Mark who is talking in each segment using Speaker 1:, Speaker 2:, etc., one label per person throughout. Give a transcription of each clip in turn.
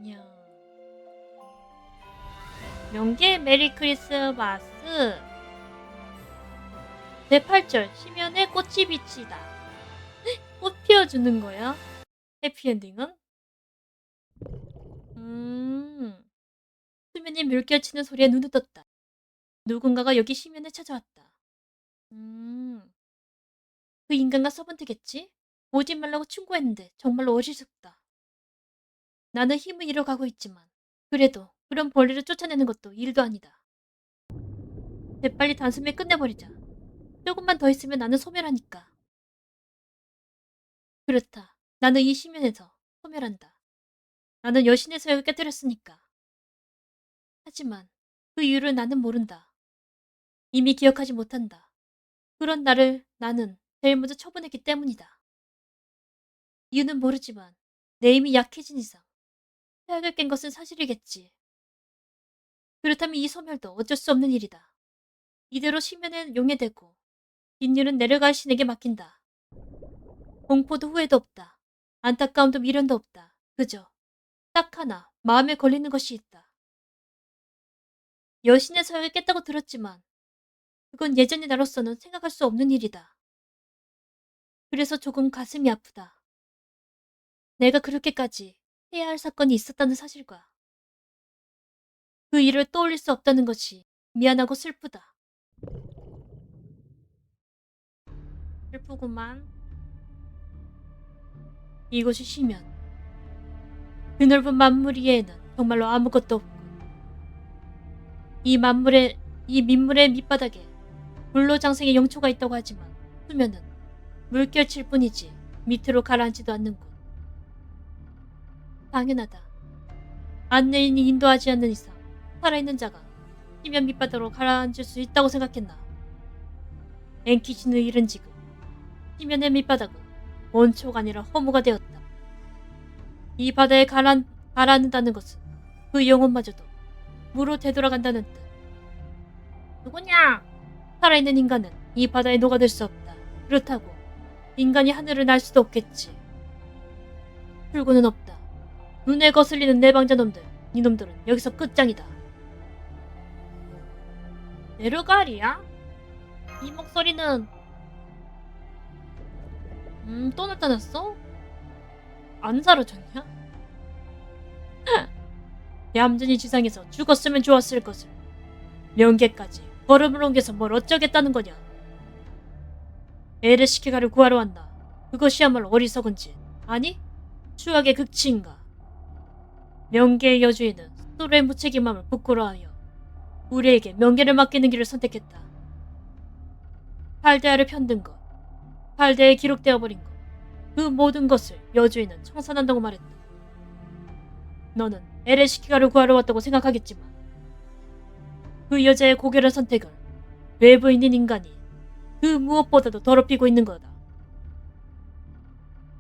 Speaker 1: 이야. 명계 메리 크리스마스. 제8절 심연에 꽃이 비치다. 꽃 피워주는 거야? 해피엔딩은? 수면이 물결치는 소리에 눈을 떴다. 누군가가 여기 심연에 찾아왔다. 그 인간과 서번트겠지? 오지 말라고 충고했는데 정말로 어리석다. 나는 힘을 잃어가고 있지만 그래도 그런 벌레를 쫓아내는 것도 일도 아니다. 재빨리 단숨에 끝내버리자. 조금만 더 있으면 나는 소멸하니까. 그렇다. 나는 이 심연에서 소멸한다. 나는 여신의 서약을 깨뜨렸으니까. 하지만 그 이유를 나는 모른다. 이미 기억하지 못한다. 그런 나를 나는 제일 먼저 처분했기 때문이다. 이유는 모르지만 내 힘이 약해진 이상 서약을 깬 것은 사실이겠지. 그렇다면 이 소멸도 어쩔 수 없는 일이다. 이대로 심연에 용해되고 빈율은 내려갈 신에게 맡긴다. 공포도 후회도 없다. 안타까움도 미련도 없다. 그저 딱 하나 마음에 걸리는 것이 있다. 여신의 서약을 깼다고 들었지만 그건 예전의 나로서는 생각할 수 없는 일이다. 그래서 조금 가슴이 아프다. 내가 그렇게까지 해야 할 사건이 있었다는 사실과 그 일을 떠올릴 수 없다는 것이 미안하고 슬프다. 슬프구만. 이곳이 심연. 그 넓은 만물 위에는 정말로 아무것도 없고 이 민물의 밑바닥에 불로장생의 영초가 있다고 하지만 수면은 물결칠 뿐이지 밑으로 가라앉지도 않는군. 당연하다. 안내인이 인도하지 않는 이상 살아있는 자가 심연 밑바닥으로 가라앉을 수 있다고 생각했나. 앵키신을 잃은 지금 심연의 밑바닥은 원초가 아니라 허무가 되었다. 이 바다에 가라앉는다는 것은 그 영혼마저도 무로 되돌아간다는 뜻. 누구냐? 살아있는 인간은 이 바다에 녹아들 수 없다. 그렇다고 인간이 하늘을 날 수도 없겠지. 출구는 없다. 눈에 거슬리는 내방자놈들, 이놈들은 여기서 끝장이다. 내려가리야? 이 목소리는 또 나타났어? 안 사라졌냐? 얌전히 지상에서 죽었으면 좋았을 것을 명계까지 걸음을 옮겨서 뭘 어쩌겠다는 거냐. 에르시키가를 구하러 왔나. 그것이야말로 어리석은 짓. 아니? 추악의 극치인가. 명계의 여주인은 스스로의 무책임함을 부끄러워하여 우리에게 명계를 맡기는 길을 선택했다. 팔데아를 편든 것, 팔데아에 기록되어 버린 것, 그 모든 것을 여주인은 청산한다고 말했다. 너는 에레시키가를 구하러 왔다고 생각하겠지만 그 여자의 고결한 선택을 외부인인 인간이 그 무엇보다도 더럽히고 있는 거다.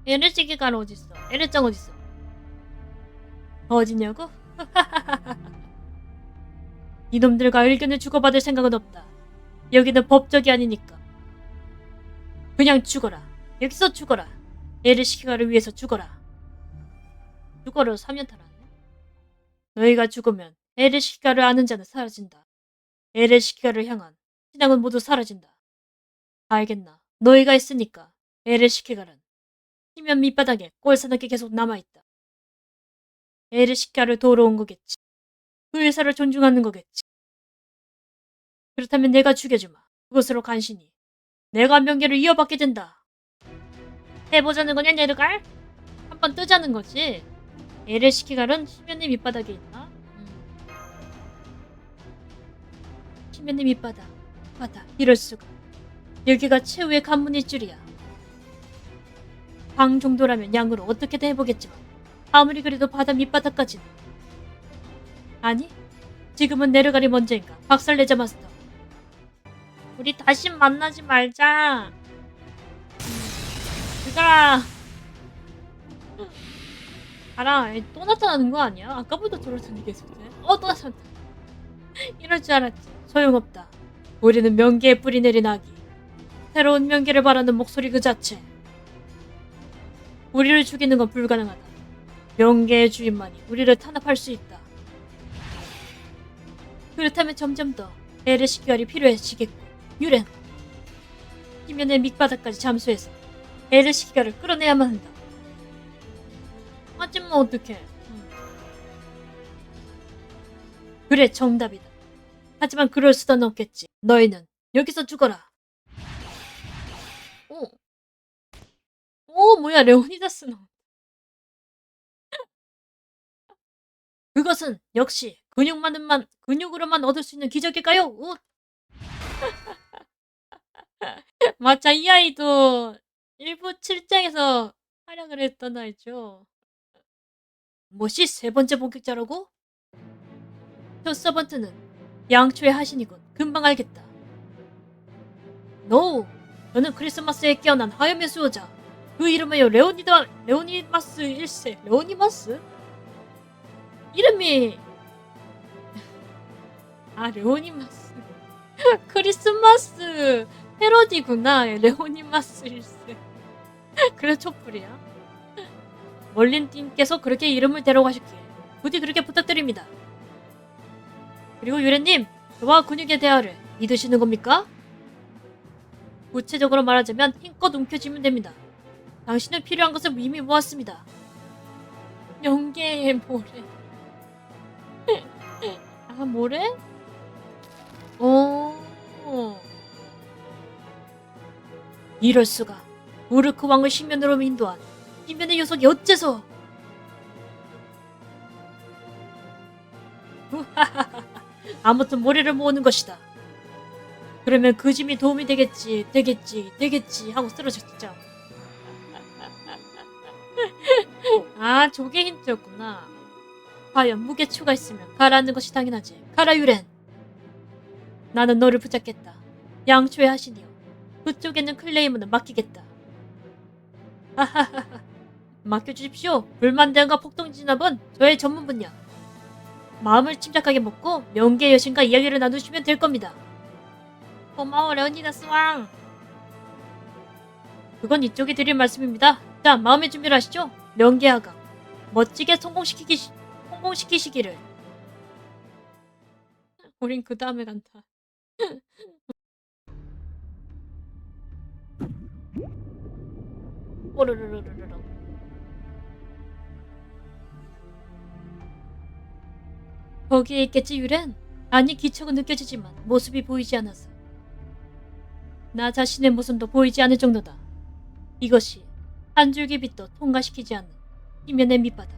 Speaker 1: 에레시키가는 어딨어? 에레짱 어딨어? 어디냐고? 이놈들과 의견을 주고받을 생각은 없다. 여기는 법적이 아니니까. 그냥 죽어라. 여기서 죽어라. 에르시키가를 위해서 죽어라. 죽어라 3년 탈았네. 너희가 죽으면 에르시키가를 아는 자는 사라진다. 에르시키가를 향한 신앙은 모두 사라진다. 알겠나? 너희가 있으니까 에르시키가는 심연 밑바닥에 꼴사납게 계속 남아있다. 에르시키가를 도우러 온 거겠지. 그 의사를 존중하는 거겠지. 그렇다면 내가 죽여주마. 그것으로 간신히 내가 명계를 이어받게 된다. 해보자는 거냐, 네르갈? 한번 뜨자는 거지. 에레시키갈은 심연의 밑바닥에 있나? 심연의 밑바닥. 바다. 이럴 수가. 여기가 최후의 관문일 줄이야. 방 정도라면 양으로 어떻게든 해보겠지만 아무리 그래도 바다 밑바닥까지는. 아니, 지금은 네르갈이 먼저인가. 박살내자 마스터. 우리 다시 만나지 말자. 그가 알아. 또 나타나는 거 아니야? 아까부터 저러더니 계속. 또 나타났다. 이럴 줄 알았지. 소용없다. 우리는 명계에 뿌리 내린 아기. 새로운 명계를 바라는 목소리 그 자체. 우리를 죽이는 건 불가능하다. 명계의 주인만이 우리를 탄압할 수 있다. 그렇다면 점점 더 에르시 기활이 필요해지겠고, 유렌. 지면의 밑바닥까지 잠수해서 에르시 기활을 끌어내야만 한다. 하지만 어떡해. 그래, 정답이다. 하지만 그럴 수는 없겠지. 너희는 여기서 죽어라. 뭐야, 레오니다스 너. 그것은 역시 근육으로만 얻을 수 있는 기적일까요? 맞아, 이 아이도 일부 7장에서 활약을 했던 아이죠. 뭐시 세 번째 본격자라고? 저 서번트는 양초의 하신이군. 금방 알겠다. 노우! 저는 크리스마스에 깨어난 하염의 수호자. 그 이름하여 레오니마스 1세. 레오니마스? 이름이... 레오니마스. 크리스마스 패러디구나. 레오니마스 1세. 그래, 촛불이야. 멀린님께서 그렇게 이름을 데려가셨기에 부디 그렇게 부탁드립니다. 그리고 유래님, 저와 근육의 대화를 믿으시는 겁니까? 구체적으로 말하자면 힘껏 움켜쥐면 됩니다. 당신은 필요한 것을 이미 모았습니다. 연계의 모래. 모래? 이럴 수가. 우르크 왕을 신면으로 인도한 신면의 녀석이 어째서? 아무튼 모래를 모으는 것이다. 그러면 그 짐이 도움이 되겠지 하고 쓰러졌죠. 저게 힌트였구나. 과연 무게추가 있으면 가라앉는 것이 당연하지. 가라, 유렌. 나는 너를 붙잡겠다. 양초의 하신이여. 그쪽에 있는 클레이머는 맡기겠다. 하하하하. 맡겨주십시오. 불만대응과 폭동 진압은 저의 전문 분야. 마음을 침착하게 먹고 명계의 여신과 이야기를 나누시면 될 겁니다. 고마워, 레오니다스 왕. 그건 이쪽이 드릴 말씀입니다. 자, 마음의 준비를 하시죠. 명계하가 멋지게 성공시키시기를. 우린 그 다음에 간다. 오르르르르르. 거기에 있겠지, 유렌? 아니, 기척은 느껴지지만 모습이 보이지 않아서. 나 자신의 모습도 보이지 않을 정도다. 이것이 한 줄기 빛도 통과시키지 않는 희면의 밑바닥.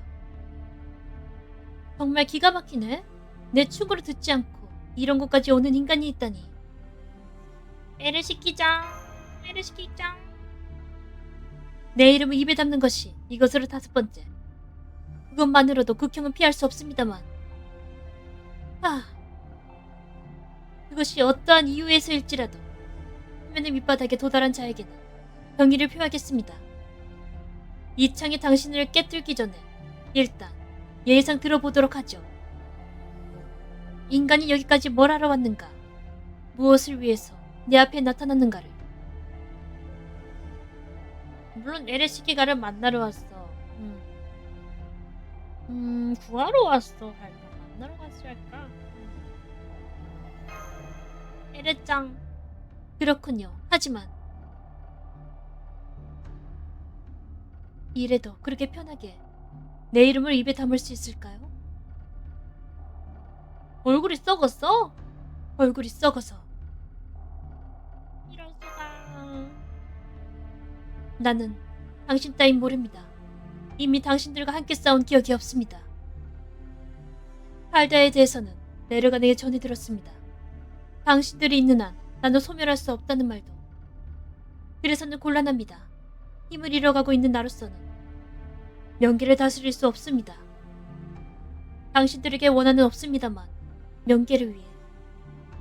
Speaker 1: 정말 기가 막히네. 내 충고를 듣지 않고 이런 곳까지 오는 인간이 있다니. 에르시키장. 내 이름을 입에 담는 것이 이것으로 5번째. 그것만으로도 극형은 피할 수 없습니다만. 그것이 어떠한 이유에서일지라도 희면의 밑바닥에 도달한 자에게는 경의를 표하겠습니다. 이 창이 당신을 깨뚫기 전에 일단 예의상 들어보도록 하죠. 인간이 여기까지 뭘 하러 왔는가? 무엇을 위해서 내 앞에 나타났는가를. 물론 에레시키가를 만나러 왔어. 구하러 왔어 할까? 만나러 갔어 할까? 에레짱. 그렇군요. 하지만 이래도 그렇게 편하게 내 이름을 입에 담을 수 있을까요? 얼굴이 썩었어? 얼굴이 썩어서. 이럴 수가. 나는 당신 따윈 모릅니다. 이미 당신들과 함께 싸운 기억이 없습니다. 팔다에 대해서는 내려가내게 전해 들었습니다. 당신들이 있는 한 나는 소멸할 수 없다는 말도. 그래서는 곤란합니다. 힘을 잃어가고 있는 나로서는 명계를 다스릴 수 없습니다. 당신들에게 원한은 없습니다만 명계를 위해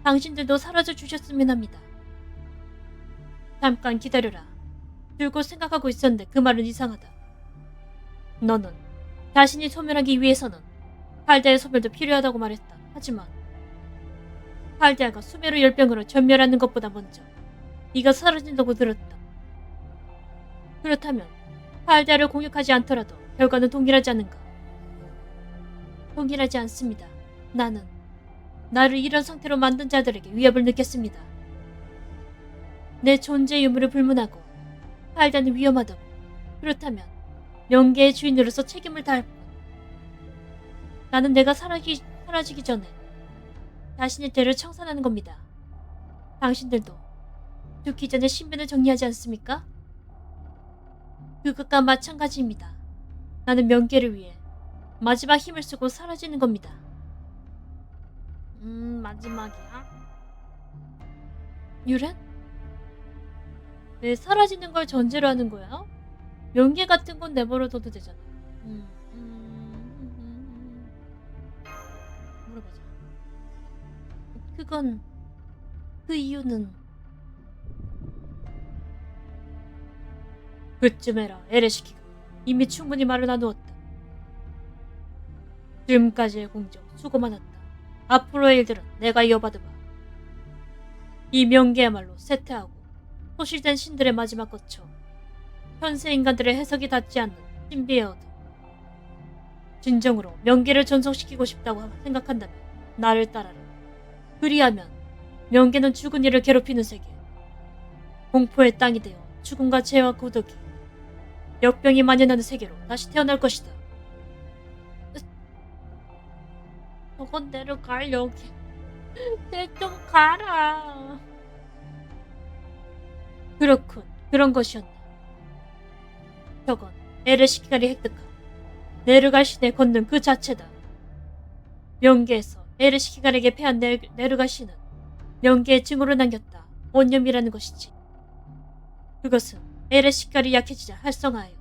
Speaker 1: 당신들도 사라져 주셨으면 합니다. 잠깐 기다려라. 줄곧 생각하고 있었는데 그 말은 이상하다. 너는 자신이 소멸하기 위해서는 팔다의 소멸도 필요하다고 말했다. 하지만 팔다가 수메르 열병으로 전멸하는 것보다 먼저 네가 사라진다고 들었다. 그렇다면 팔다를 공격하지 않더라도 결과는 동일하지 않은가? 동일하지 않습니다. 나는 나를 이런 상태로 만든 자들에게 위협을 느꼈습니다. 내 존재 유무를 불문하고 살자는 위험하다고. 그렇다면 명계의 주인으로서 책임을 다할 뿐. 나는 내가 사라지기 전에 자신의 죄를 청산하는 겁니다. 당신들도 죽기 전에 신변을 정리하지 않습니까? 그것과 마찬가지입니다. 나는 명계를 위해 마지막 힘을 쓰고 사라지는 겁니다. 마지막이야? 유렌? 왜 사라지는 걸 전제로 하는 거야? 명계 같은 건 내버려둬도 되잖아. 물어보자. 그건 그 이유는 그쯤 해라. 에레시키가 이미 충분히 말을 나누었다. 지금까지의 공정 수고 많았다. 앞으로의 일들은 내가 이어받으마. 이 명계야말로 쇠퇴하고 소실된 신들의 마지막 거처. 현세 인간들의 해석이 닿지 않는 신비의 어둠. 진정으로 명계를 전성시키고 싶다고 생각한다면 나를 따라라. 그리하면 명계는 죽은 이를 괴롭히는 세계, 공포의 땅이 되어 죽음과 죄와 고독이, 역병이 만연하는 세계로 다시 태어날 것이다. 저건 내려갈 여기. 내 좀 가라. 그렇군. 그런 것이었나. 저건 에르시키갈이 획득한 네르갈 신의 권능 그 자체다. 명계에서 에르시키갈에게 패한 네르갈 신은 명계의 증오를 남겼다. 원념이라는 것이지. 그것은 에르시키갈이 약해지자 활성화하여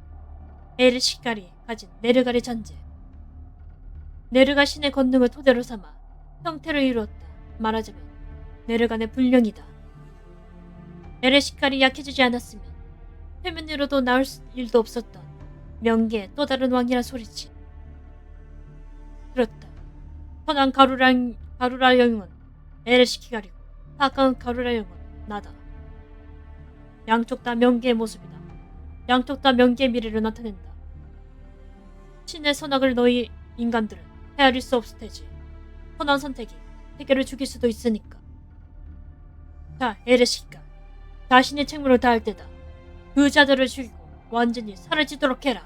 Speaker 1: 에르시키갈이 가진 네르갈의 전제, 네르갈 신의 권능을 토대로 삼아 형태를 이루었다. 말하자면 네르간의 분령이다. 에르시키갈이 약해지지 않았으면 표면으로도 나올 일도 없었던 명계의 또 다른 왕이란 소리지. 그렇다. 선한 가루라 영웅은 에르시키갈이고 사악한 가루라 영웅은 나다. 양쪽 다 명계의 모습이다. 양쪽 다 명계의 미래를 나타낸다. 신의 선악을 너희 인간들은 헤아릴 수 없을 테지. 선한 선택이 세계를 죽일 수도 있으니까. 자, 에르시키갈. 자신의 책무를 다할 때다. 그 자들을 죽이고 완전히 사라지도록 해라.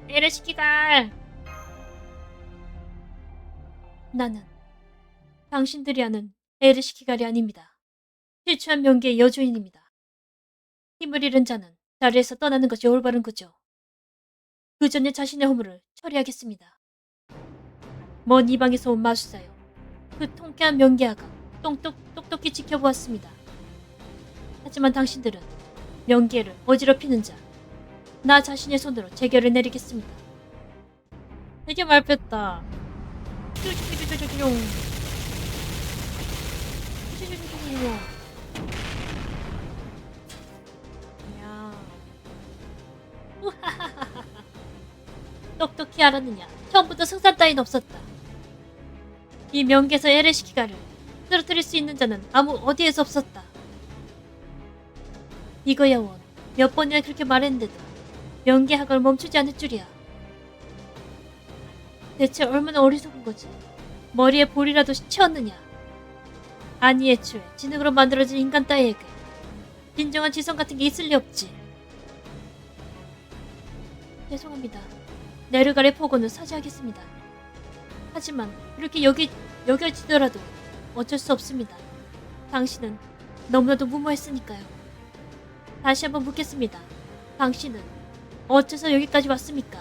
Speaker 1: 에르시키갈! 나는 당신들이 아는 에르시키갈이 아닙니다. 실추한 명계의 여주인입니다. 힘을 잃은 자는 자리에서 떠나는 것이 올바른 거죠. 그 전에 자신의 허물을 처리하겠습니다. 먼 이방에서 온 마술사여. 그 통쾌한 명계아가 똑똑히 지켜보았습니다. 하지만 당신들은 명계를 어지럽히는 자, 나 자신의 손으로 재결을 내리겠습니다. 되게 말뺐다. 야, 똑똑히 알았느냐? 처음부터 승산 따윈 없었다. 이 명계에서 에레시키갈을 쓰러뜨릴 수 있는 자는 아무 어디에서 없었다. 이거야 원. 몇 번이나 그렇게 말했는데도 명계학을 멈추지 않을 줄이야. 대체 얼마나 어리석은 거지. 머리에 볼이라도 채웠느냐. 아니 애초에 지능으로 만들어진 인간 따위에게 진정한 지성 같은 게 있을 리 없지. 죄송합니다. 네르갈의 폭언은 사죄하겠습니다. 하지만 이렇게 여겨지더라도 어쩔 수 없습니다. 당신은 너무나도 무모했으니까요. 다시 한번 묻겠습니다. 당신은 어째서 여기까지 왔습니까?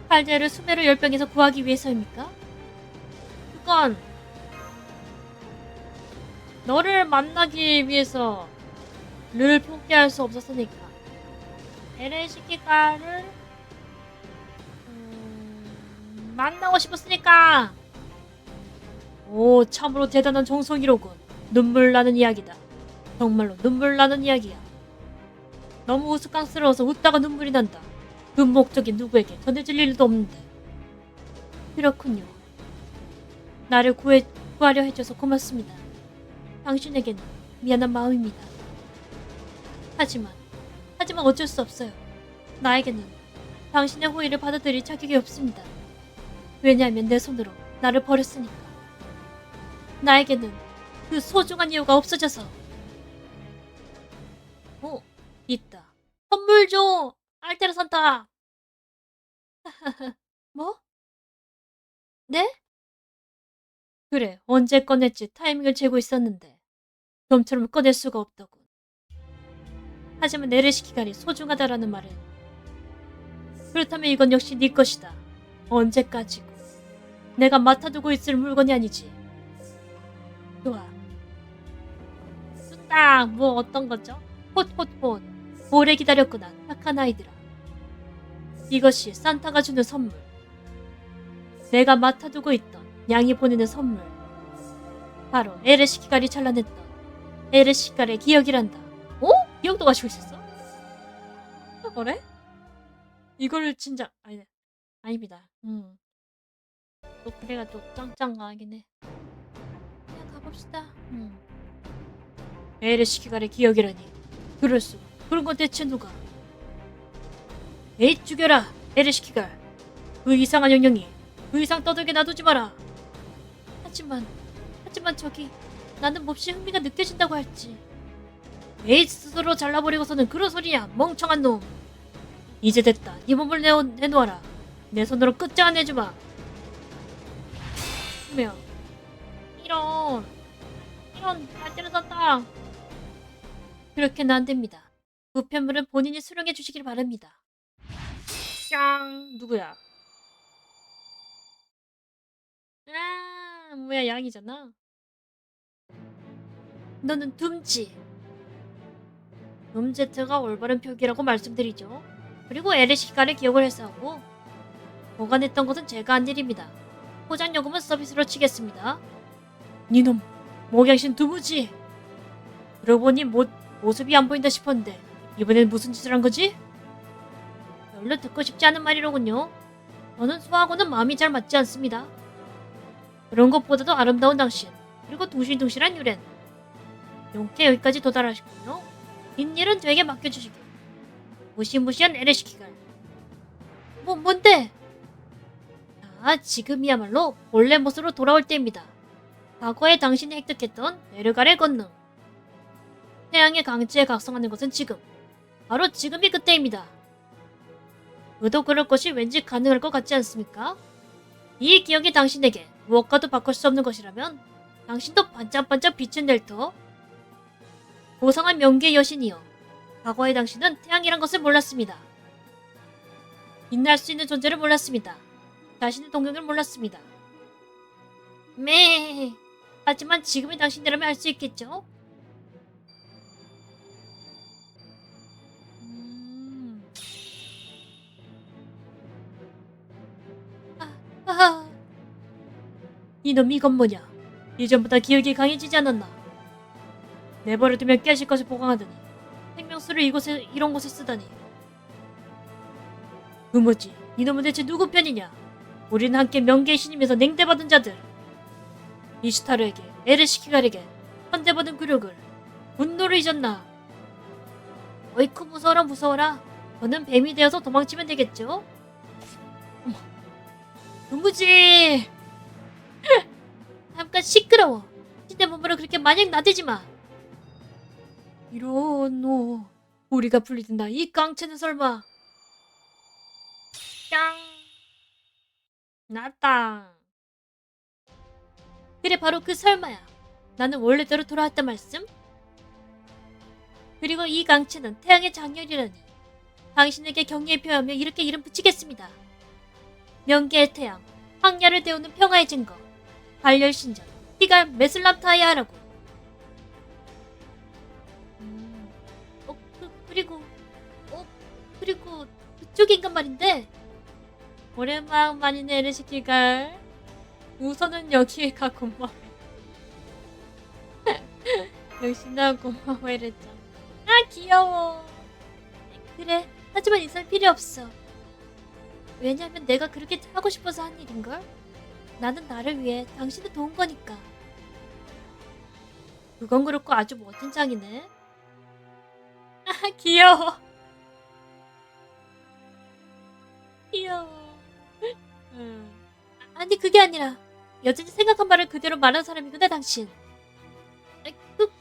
Speaker 1: 팔자를 수메르 열병에서 구하기 위해서입니까? 그건 너를 만나기 위해서 를 포기할 수 없었으니까. 에레시키갈을 만나고 싶었으니까. 오, 참으로 대단한 정성이로군. 눈물 나는 이야기다. 정말로 눈물 나는 이야기야. 너무 우스꽝스러워서 웃다가 눈물이 난다. 그 목적이 누구에게 전해질 일도 없는데. 그렇군요. 나를 구하려 해줘서 고맙습니다. 당신에게는 미안한 마음입니다. 하지만 어쩔 수 없어요. 나에게는 당신의 호의를 받아들일 자격이 없습니다. 왜냐하면 내 손으로 나를 버렸으니까. 나에게는 그 소중한 이유가 없어져서. 있다. 선물 줘! 알테르 산타! 뭐? 네? 그래, 언제 꺼냈지 타이밍을 재고 있었는데 좀처럼 꺼낼 수가 없더군. 하지만 에르시키갈이 소중하다라는 말은 그렇다면 이건 역시 네 것이다. 언제까지고. 내가 맡아두고 있을 물건이 아니지. 좋아. 쏜다. 뭐 어떤 거죠? 폿폿폿. 오래 기다렸구나. 착한 아이들아. 이것이 산타가 주는 선물. 내가 맡아두고 있던 양이 보내는 선물. 바로 에르시키갈이 찬란했던 에르시키갈의 기억이란다. 기억도 가지고 있었어? 그래? 이거를 진짜 아닙니다. 또 그래가 또 짱짱하긴 해. 그냥 가봅시다. 에르시키갈의 기억이라니. 그럴 수가. 그런 건 대체 누가? 에잇 죽여라 에르시키갈. 그 이상한 영영이 그 이상 떠들게 놔두지 마라. 하지만 저기 나는 몹시 흥미가 느껴진다고 할지. 에잇 스스로 잘라버리고서는 그런 소리야 멍청한 놈. 이제 됐다. 네 몸을 내놓아라. 내 손으로 끝장을 내주마. 분명 이런 알테르 산타. 그렇게는 안 됩니다. 우편물은 본인이 수령해 주시길 바랍니다. 짱. 누구야? 뭐야 양이잖아. 너는 둠지. 둠제트가 올바른 표기라고 말씀드리죠. 그리고 에르시키갈의 기억을 회수하고 보관했던 것은 제가 한 일입니다. 포장 요금은 서비스로 치겠습니다. 니놈 목양신 두무지. 그러고 보니 모습이 안 보인다 싶었는데 이번엔 무슨 짓을 한 거지? 별로 듣고 싶지 않은 말이로군요. 저는 수아하고는 마음이 잘 맞지 않습니다. 그런 것보다도 아름다운 당신, 그리고 둥실둥실한 유렌. 용케 여기까지 도달하셨군요. 뒷일은 되게 맡겨주시길. 무시무시한 에르시키갈. 뭔데? 지금이야말로 본래 모습으로 돌아올 때입니다. 과거에 당신이 획득했던 베르갈의 권능. 태양의 강치에 각성하는 것은 지금. 바로 지금이 그때입니다. 그도 그럴 것이 왠지 가능할 것 같지 않습니까? 이 기억이 당신에게 무엇과도 바꿀 수 없는 것이라면 당신도 반짝반짝 빛을 낼 터. 고상한 명계의 여신이여. 과거의 당신은 태양이란 것을 몰랐습니다. 빛날 수 있는 존재를 몰랐습니다. 자신의 동경을 몰랐습니다. 하지만 지금의 당신이라면 알 수 있겠죠? 이놈 이건 뭐냐? 이전보다 기억이 강해지지 않았나? 내버려두면 깨질 것을 보강하더니 생명수를 이런 곳에 쓰다니. 뭐지? 이놈은 대체 누구 편이냐? 우리는 함께 명계의 신임에서 냉대받은 자들. 이슈타르에게, 에르시키갈에게 선대받은 굴욕을, 분노를 잊었나? 어이쿠 무서워라. 너는 뱀이 되어서 도망치면 되겠죠? 누구지? 잠깐 시끄러워. 신의 몸으로 그렇게 마냥 나대지 마. 이런 우리가 불리든다. 이 깡체는 설마. 짱. 나다. 그래 바로 그 설마야. 나는 원래대로 돌아왔단 말씀? 그리고 이 강체는 태양의 장렬이라니. 당신에게 경의를 표하며 이렇게 이름 붙이겠습니다. 명계의 태양, 황야를 데우는 평화의 증거, 발열신전, 히갈 메슬람타이아라고. 그리고 그쪽인간 말인데. 오랜만이네 에르시키갈. 우선은 여기에 가 고마워. 역시나 고마워 이랬죠. 귀여워. 그래, 하지만 있을 필요 없어. 왜냐하면 내가 그렇게 하고 싶어서 한 일인걸? 나는 나를 위해 당신을 도운 거니까. 그건 그렇고 아주 멋진 장이네. 귀여워. 귀여워. 아니 그게 아니라 여전히 생각한 말을 그대로 말한 사람이구나 당신.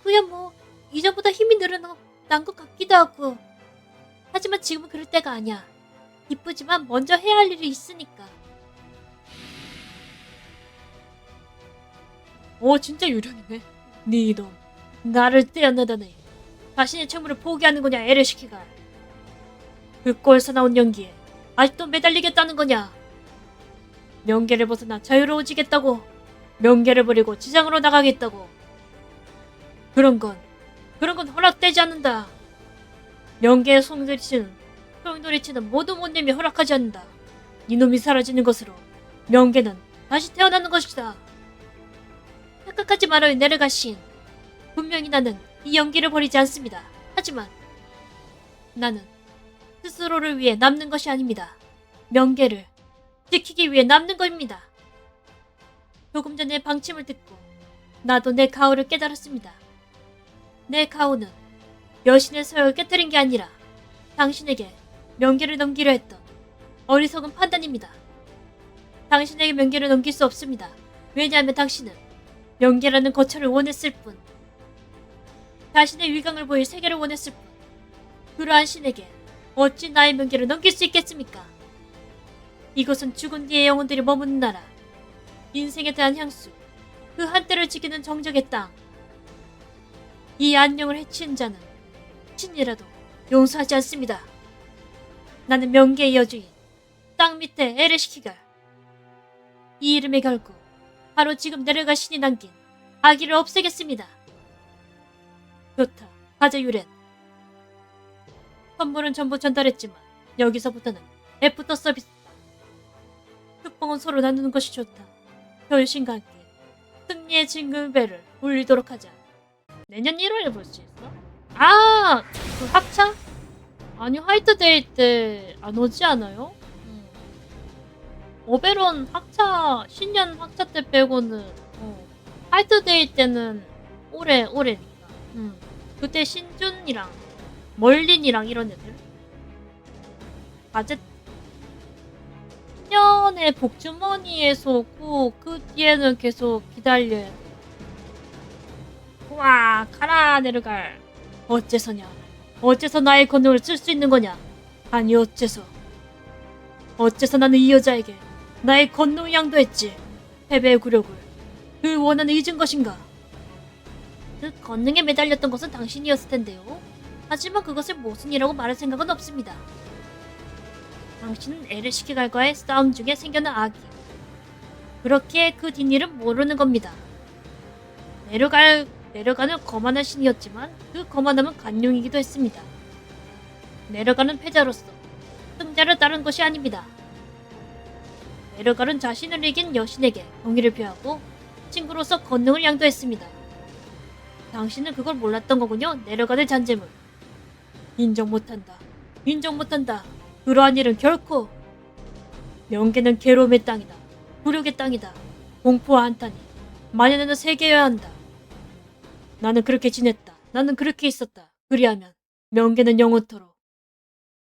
Speaker 1: 그야 뭐 이전보다 힘이 늘어난 것 같기도 하고. 하지만 지금은 그럴 때가 아니야. 기쁘지만 먼저 해야 할 일이 있으니까. 진짜 유령이네. 네 이놈. 나를 떼어내다니. 자신의 책무를 포기하는 거냐 에레시키가. 그 꼴사 나온 연기에 아직도 매달리겠다는 거냐. 명계를 벗어나 자유로워지겠다고. 명계를 버리고 지장으로 나가겠다고. 그런 건 허락되지 않는다. 명계의 소용돌이치는 모든 원념이 허락하지 않는다. 이놈이 사라지는 것으로 명계는 다시 태어나는 것이다. 착각하지 말아요 네르가신. 분명히 나는 이 연기를 버리지 않습니다. 하지만 나는 스스로를 위해 남는 것이 아닙니다. 명계를 지키기 위해 남는 겁니다. 조금 전에 방침을 듣고 나도 내 가오를 깨달았습니다. 내 가오는 여신의 서약을 깨뜨린 게 아니라 당신에게 명계를 넘기려 했던 어리석은 판단입니다. 당신에게 명계를 넘길 수 없습니다. 왜냐하면 당신은 명계라는 거처를 원했을 뿐. 자신의 위강을 보일 세계를 원했을 뿐. 그러한 신에게 어찌 나의 명계를 넘길 수 있겠습니까? 이것은 죽은 뒤의 영혼들이 머무는 나라. 인생에 대한 향수. 그 한때를 지키는 정적의 땅. 이 안녕을 해치는 자는 신이라도 용서하지 않습니다. 나는 명계의 여주인 땅 밑에 에레시키가. 이 이름의 결국 바로 지금 내려갈 신이 남긴 아기를 없애겠습니다. 좋다. 가자 유렌. 선물은 전부 전달했지만 여기서부터는 애프터 서비스다. 특봉은 서로 나누는 것이 좋다. 결신과 함께 승리의 징글벨을 울리도록 하자. 내년 1월에 볼 수 있어? 아! 그 학차? 아니 화이트데이 때 안 오지 않아요? 오베론 학차 신년 학차 때 빼고는 화이트데이 때는 올해니까 그때 신준이랑 멀린이랑 이런 애들 아제 신년에 복주머니에서 오고 그 뒤에는 계속 기다려. 우와 가라 내려갈. 어째서냐. 어째서 나의 권능을 쓸 수 있는 거냐. 아니 어째서 나는 이 여자에게 나의 권능을 양도했지. 패배의 굴욕을 그 원한을 잊은 것인가. 그 권능에 매달렸던 것은 당신이었을 텐데요. 하지만 그것을 모순이라고 말할 생각은 없습니다. 당신은 에르시키갈과의 싸움 중에 생겨난 악이. 그렇게 그 뒷일은 모르는 겁니다. 내려가는 거만한 신이었지만 그 거만함은 간용이기도 했습니다. 내려가는 패자로서 승자를 따른 것이 아닙니다. 내려가는 자신을 이긴 여신에게 경의를 표하고 친구로서 권능을 양도했습니다. 당신은 그걸 몰랐던 거군요. 내려가는 잔재물. 인정 못한다. 그러한 일은 결코. 명계는 괴로움의 땅이다. 굴욕의 땅이다. 공포와 한탄이 만연하는 세계여야 한다. 나는 그렇게 지냈다. 나는 그렇게 있었다. 그리하면 명계는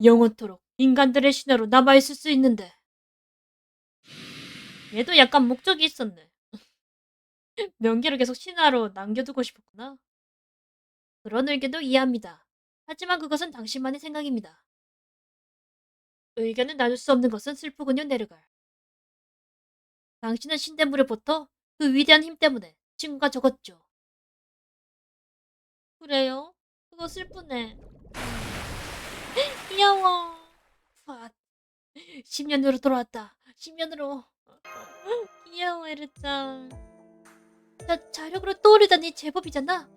Speaker 1: 영원토록 인간들의 신화로 남아있을 수 있는데. 얘도 약간 목적이 있었네. 명계를 계속 신화로 남겨두고 싶었구나. 그런 의견도 이해합니다. 하지만 그것은 당신만의 생각입니다. 의견을 나눌 수 없는 것은 슬프군요, 네르갈. 당신은 신대물에부터 그 위대한 힘 때문에 친구가 적었죠. 그래요? 그거 슬프네. 귀여워. 와, 10년으로 돌아왔다. 10년으로. 귀여워, 에르짱. 자력으로 떠오르다니 제법이잖아.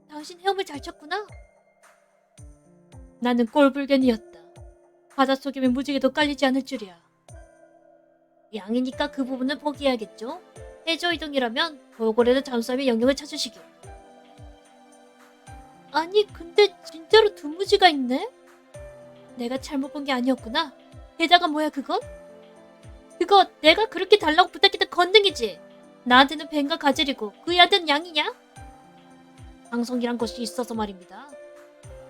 Speaker 1: 당신 헤엄을 잘 쳤구나. 나는 꼴불견이었다. 바닷속이면 무지개도 깔리지 않을 줄이야. 양이니까 그 부분은 포기해야겠죠? 해저 이동이라면 돌고래는 잠수함의 영역을 찾으시길. 아니 근데 진짜로 두무지가 있네? 내가 잘못 본 게 아니었구나. 게다가 뭐야 그건? 그거 내가 그렇게 달라고 부탁했던 건능이지. 나한테는 뱀과 가젤이고 그애한테는 양이냐? 방송이란 것이 있어서 말입니다.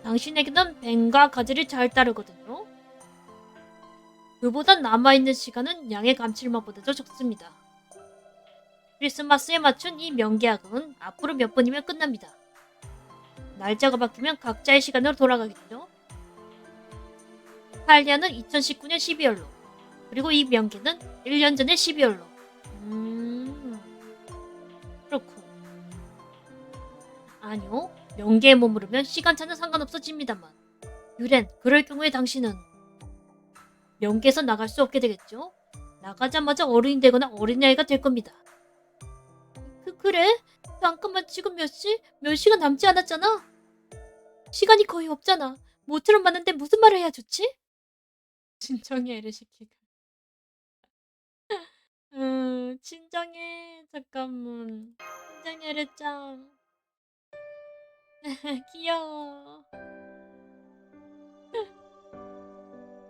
Speaker 1: 당신에게는 뱀과 가젤이 잘 따르거든요. 그보다 남아있는 시간은 양의 감칠맛보다도 적습니다. 크리스마스에 맞춘 이 명계약은 앞으로 몇 번이면 끝납니다. 날짜가 바뀌면 각자의 시간으로 돌아가겠죠? 탈리아는 2019년 12월로, 그리고 이 명계는 1년 전의 12월로. 그렇군. 아니요, 명계에 머무르면 시간차는 상관없어집니다만. 유렌, 그럴 경우에 당신은 명계에서 나갈 수 없게 되겠죠? 나가자마자 어른이 되거나 어린아이가 될 겁니다. 그래? 잠깐만, 지금 몇 시? 몇 시간 남지 않았잖아? 시간이 거의 없잖아. 모처럼 봤는데 무슨 말을 해야 좋지? 진정해, 에르시키가. 진정해. 잠깐만. 진정해, 에르짱. 귀여워.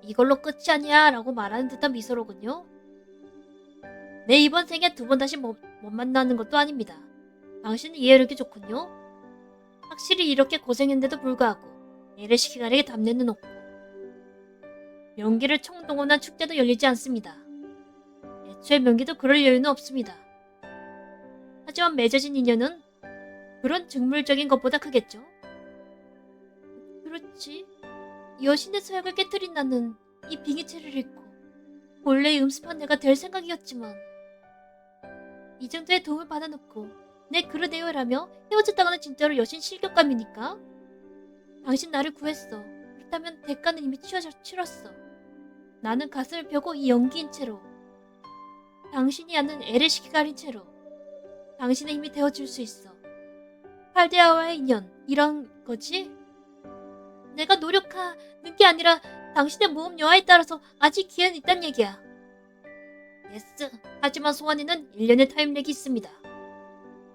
Speaker 1: 이걸로 끝이 아니야 라고 말하는 듯한 미소로군요. 내 이번 생에 두 번 다시 못 만나는 것도 아닙니다. 당신은 이해력이 좋군요. 확실히 이렇게 고생했는데도 불구하고 에르시키갈에게 답례는 없고 명기를 총동원한 축제도 열리지 않습니다. 애초에 명기도 그럴 여유는 없습니다. 하지만 맺어진 인연은 그런 직물적인 것보다 크겠죠? 그렇지. 여신의 서약을 깨뜨린 나는 이 빙의체를 잃고 본래의 음습한 내가 될 생각이었지만 이 정도의 도움을 받아놓고 내 그르네요라며 헤어졌다가는 진짜로 여신 실격감이니까? 당신 나를 구했어. 그렇다면 대가는 이미 치렀어. 나는 가슴을 펴고 이 연기인 채로 당신이 아는 에레시키갈인 채로 당신의 힘이 되어줄 수 있어. 팔데아와의 인연, 이런 거지? 내가 노력하는 게 아니라 당신의 모험 여하에 따라서 아직 기회는 있단 얘기야. 예스. 하지만 소환이는 1년의 타임렉이 있습니다.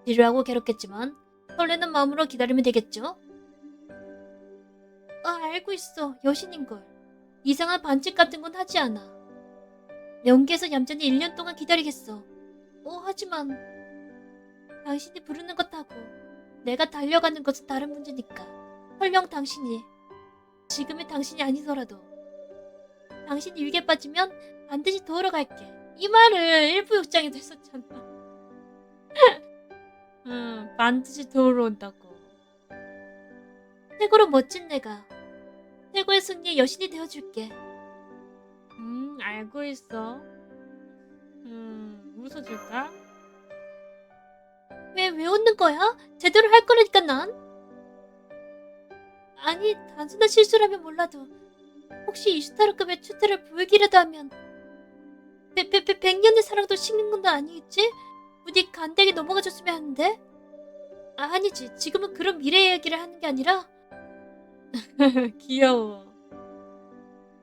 Speaker 1: 지루하고 괴롭겠지만 설레는 마음으로 기다리면 되겠죠? 알고 있어. 여신인걸. 이상한 반칙 같은 건 하지 않아. 명계에서 얌전히 1년 동안 기다리겠어. 하지만 당신이 부르는 것하고 내가 달려가는 것은 다른 문제니까. 설령 당신이 지금의 당신이 아니더라도 당신이 유괴 빠지면 반드시 도우러 갈게. 이 말을 일부 욕장에도 했었잖아. 반드시 도우러 온다고. 최고로 멋진 내가 최고의 승리의 여신이 되어줄게. 알고 있어. 웃어줄까? 왜 웃는 거야? 제대로 할 거라니까 난. 아니, 단순한 실수라면 몰라도 혹시 이슈타르급의 추태를 보이기라도 하면 100년의 사랑도 식는 건 아니겠지? 부디 간단히 넘어가줬으면 하는데? 아니지, 지금은 그런 미래 이야기를 하는 게 아니라 귀여워.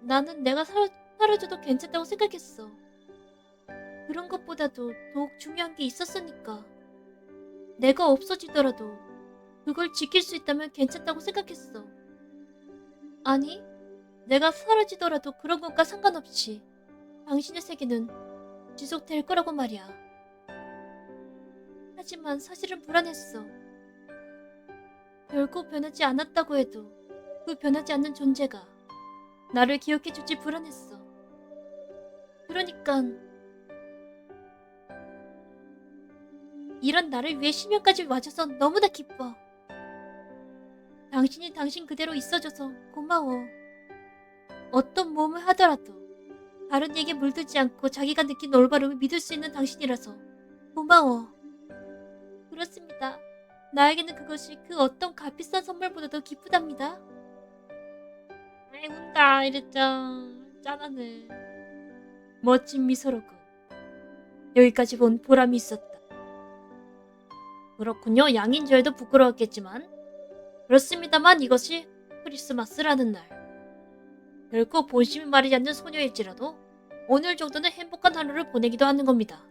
Speaker 1: 나는 내가 사라져도 괜찮다고 생각했어. 그런 것보다도 더욱 중요한 게 있었으니까. 내가 없어지더라도 그걸 지킬 수 있다면 괜찮다고 생각했어. 아니, 내가 사라지더라도 그런 것과 상관없이 당신의 세계는 지속될 거라고 말이야. 하지만 사실은 불안했어. 결코 변하지 않았다고 해도 그 변하지 않는 존재가 나를 기억해줄지 불안했어. 그러니깐 이런 나를 위해 심연까지 와줘서 너무나 기뻐. 당신이 당신 그대로 있어줘서 고마워. 어떤 모험을 하더라도 다른 이에게 물들지 않고 자기가 느낀 올바름을 믿을 수 있는 당신이라서 고마워. 그렇습니다. 나에게는 그것이 그 어떤 값비싼 선물보다도 기쁘답니다. 아이, 운다 이랬죠. 짠하네. 멋진 미소로군. 여기까지 본 보람이 있었다. 그렇군요. 양인 줄 알도 부끄러웠겠지만 그렇습니다만 이것이 크리스마스라는 날. 결코 본심이 마르지 않는 소녀일지라도 오늘 정도는 행복한 하루를 보내기도 하는 겁니다.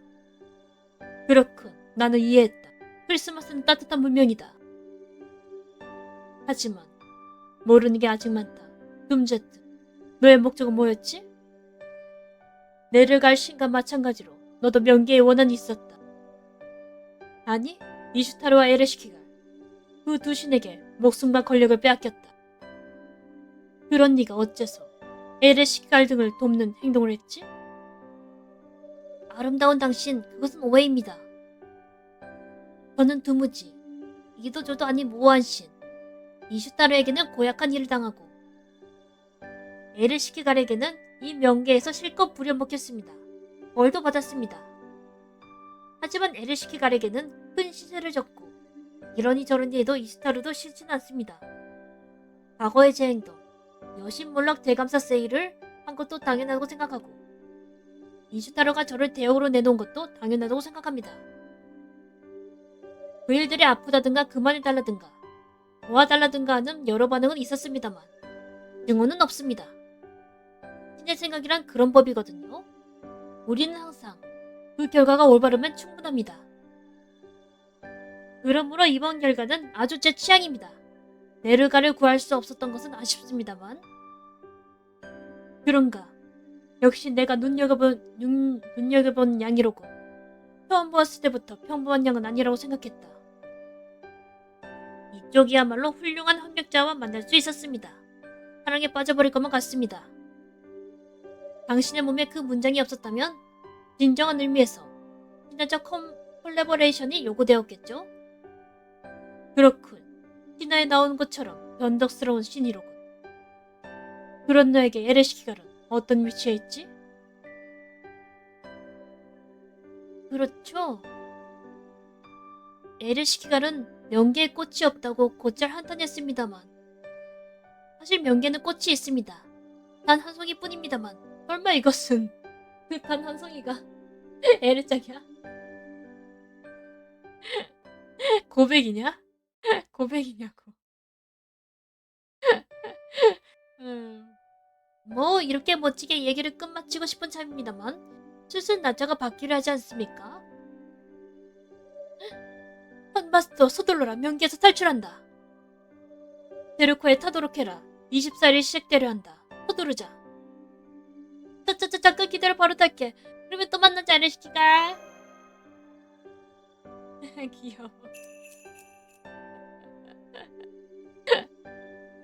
Speaker 1: 그렇군. 나는 이해했다. 크리스마스는 따뜻한 문명이다. 하지만 모르는 게 아직 많다. 금제트, 너의 목적은 뭐였지? 내를 갈 신과 마찬가지로 너도 명계의 원한이 있었다. 아니, 이슈타르와 에레시키가 그 두 신에게 목숨과 권력을 빼앗겼다. 그런 네가 어째서 에레시갈 등을 돕는 행동을 했지? 아름다운 당신, 그것은 오해입니다. 저는 두무지, 이도저도 아닌 모호한 신, 이슈타르에게는 고약한 일을 당하고 에르시키갈에게는 이 명계에서 실컷 부려먹혔습니다. 벌도 받았습니다. 하지만 에르시키갈에게는 큰 시세를 졌고 이러니 저러니 해도 이슈타르도 싫지는 않습니다. 과거의 제 행동, 여신몰락 대감사 세일을 한 것도 당연하다고 생각하고 이슈타르가 저를 대역으로 내놓은 것도 당연하다고 생각합니다. 그 일들이 아프다든가 그만해달라든가 도와달라든가 하는 여러 반응은 있었습니다만 증오는 없습니다. 신의 생각이란 그런 법이거든요. 우리는 항상 그 결과가 올바르면 충분합니다. 그러므로 이번 결과는 아주 제 취향입니다. 네르가를 구할 수 없었던 것은 아쉽습니다만 그런가 역시 내가 눈여겨본 양이로군. 처음 보았을 때부터 평범한 양은 아니라고 생각했다. 이쪽이야말로 훌륭한 협력자와 만날 수 있었습니다. 사랑에 빠져버릴 것만 같습니다. 당신의 몸에 그 문장이 없었다면 진정한 의미에서 신화적 콜라보레이션이 요구되었겠죠? 그렇군. 신화에 나오는 것처럼 변덕스러운 신이로군. 그런 너에게 에레시키갈은 어떤 위치에 있지? 그렇죠. 에레시키갈은 명계에 꽃이 없다고 곧잘 한탄했습니다만 사실 명계는 꽃이 있습니다. 단 한 송이뿐입니다만 설마 이것은 그 단 한 송이가 에르짝이야? 고백이냐? 고백이냐고. 뭐 이렇게 멋지게 얘기를 끝마치고 싶은 참입니다만 슬슬 날짜가 바뀌려 하지 않습니까? 헌마스터 서둘러라. 명계에서 탈출한다. 데르코에 타도록 해라. 24일이 시작되려 한다. 서두르자. 잠깐 기다려. 바로 탈게. 그러면 또 만나지 않으시기가. 귀여워.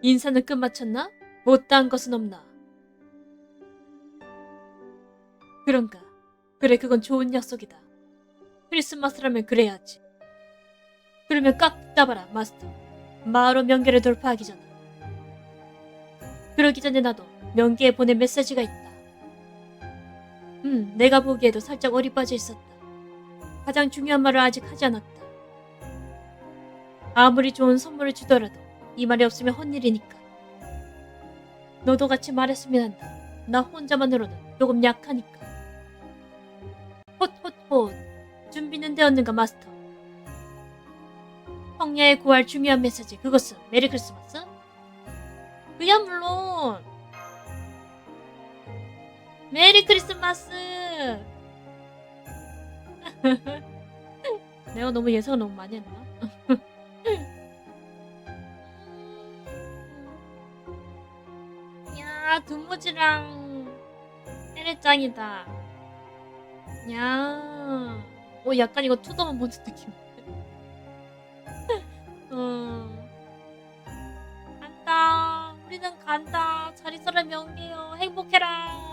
Speaker 1: 인사는 끝마쳤나? 못다한 것은 없나? 그런가. 그래, 그건 좋은 약속이다. 크리스마스라면 그래야지. 그러면 꽉 잡아라, 마스터. 마을로 명계를 돌파하기 전에. 그러기 전에 나도 명계에 보낸 메시지가 있다. 내가 보기에도 살짝 어리 빠져 있었다. 가장 중요한 말을 아직 하지 않았다. 아무리 좋은 선물을 주더라도 이 말이 없으면 헛일이니까. 너도 같이 말했으면 한다. 나 혼자만으로는 조금 약하니까. 헛. 준비는 되었는가, 마스터? 성야에 구할 중요한 메시지, 그것은 메리 크리스마스? 그야 물론 메리 크리스마스. 내가 너무 예상을 너무 많이 했나? 야, 두무지랑 에레짱이다. 야, 약간 이거 투더만 보는 느낌. 간다. 우리는 간다. 잘 있어라 명계요. 행복해라.